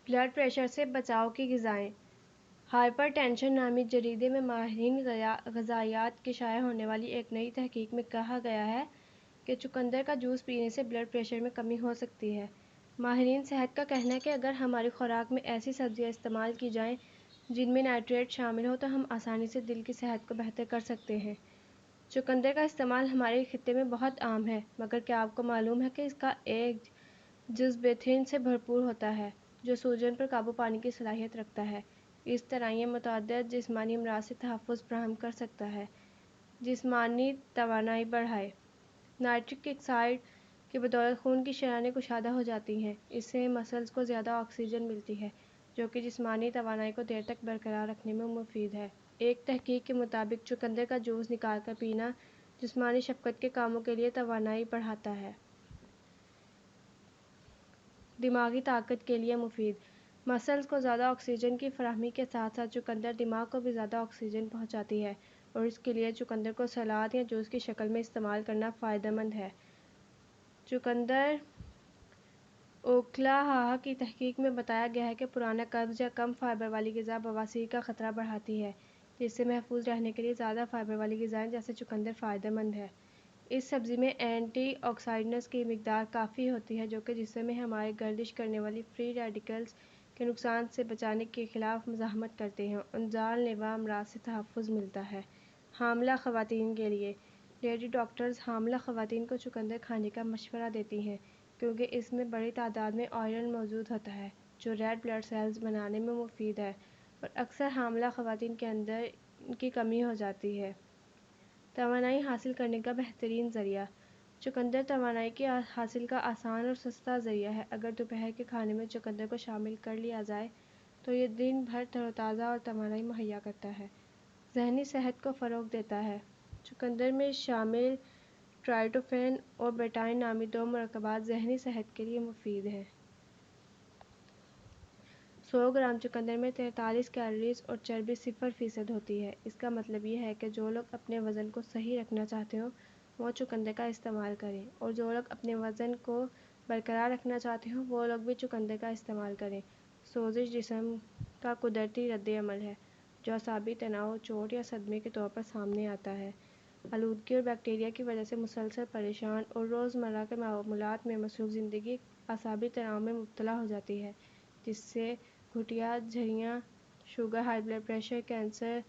Blood pressure سے بچاؤ کی غذائیں۔ ہائپر ٹینشن نامی جریدے میں ماہرین غذائیات کی شائع ہونے والی ایک نئی تحقیق میں کہا گیا ہے کہ چقندر کا جوس پینے سے بلڈ پریشر میں کمی ہو سکتی ہے۔ ماہرین صحت کا کہنا ہے کہ اگر ہماری خوراک میں ایسی سبزیاں استعمال کی جائیں جن میں نائٹریٹ شامل ہو تو ہم آسانی سے دل کی صحت کو بہتر کر سکتے ہیں۔ چقندر کا استعمال ہمارے خطے میں بہت عام ہے، مگر کیا آپ کو معلوم ہے کہ اس کا ایک جزبیتھین سے بھرپور ہوتا ہے جو سوجن پر قابو پانے کی صلاحیت رکھتا ہے۔ اس طرح یہ متعدد جسمانی امراض سے تحفظ فراہم کر سکتا ہے۔ جسمانی توانائی بڑھائے۔ نائٹرک آکسائڈ کی بدولت خون کی شرائیں کشادہ ہو جاتی ہیں۔ اس سے مسلز کو زیادہ آکسیجن ملتی ہے جو کہ جسمانی توانائی کو دیر تک برقرار رکھنے میں مفید ہے۔ ایک تحقیق کے مطابق چقندر کا جوس نکال کر پینا جسمانی شفقت کے کاموں کے لیے توانائی بڑھاتا ہے۔ دماغی طاقت کے لیے مفید۔ مسلز کو زیادہ آکسیجن کی فراہمی کے ساتھ ساتھ چقندر دماغ کو بھی زیادہ آکسیجن پہنچاتی ہے اور اس کے لیے چقندر کو سلاد یا جوس کی شکل میں استعمال کرنا فائدہ مند ہے۔ چقندر اوکلاہوما کی تحقیق میں بتایا گیا ہے کہ پرانا قبض یا کم فائبر والی غذا بواسیر کا خطرہ بڑھاتی ہے، جس سے محفوظ رہنے کے لیے زیادہ فائبر والی غذائیں جیسے چقندر فائدہ مند ہے۔ اس سبزی میں اینٹی آکسیڈنٹس کی مقدار کافی ہوتی ہے جو کہ جسم میں ہمارے گردش کرنے والی فری ریڈیکلز کے نقصان سے بچانے کے خلاف مزاحمت کرتے ہیں۔ انزال نوا امراض سے تحفظ ملتا ہے۔ حاملہ خواتین کے لیے لیڈی ڈاکٹرز حاملہ خواتین کو چقندر کھانے کا مشورہ دیتی ہیں کیونکہ اس میں بڑی تعداد میں آئرن موجود ہوتا ہے جو ریڈ بلڈ سیلز بنانے میں مفید ہے اور اکثر حاملہ خواتین کے اندر ان کی کمی ہو جاتی ہے۔ توانائی حاصل کرنے کا بہترین ذریعہ۔ چقندر توانائی کی حاصل کا آسان اور سستا ذریعہ ہے۔ اگر دوپہر کے کھانے میں چقندر کو شامل کر لیا جائے تو یہ دن بھر تر و تازہ اور توانائی مہیا کرتا ہے۔ ذہنی صحت کو فروغ دیتا ہے۔ چقندر میں شامل ٹرائٹوفین اور بیٹائن نامی دو مرکبات ذہنی صحت کے لیے مفید ہیں۔ 100 گرام چقندر میں 43 کیلوریز اور چربی 0% ہوتی ہے۔ اس کا مطلب یہ ہے کہ جو لوگ اپنے وزن کو صحیح رکھنا چاہتے ہوں وہ چقندر کا استعمال کریں اور جو لوگ اپنے وزن کو برقرار رکھنا چاہتے ہوں وہ لوگ بھی چقندر کا استعمال کریں۔ سوزش جسم کا قدرتی رد عمل ہے جو اعصابی تناؤ، چوٹ یا صدمے کے طور پر سامنے آتا ہے۔ آلودگی اور بیکٹیریا کی وجہ سے مسلسل پریشان اور روزمرہ کے معمولات میں مصروف زندگی اعصابی تناؤ میں مبتلا ہو جاتی ہے جس سے گٹھیا، جھریاں، sugar, high blood pressure, cancer,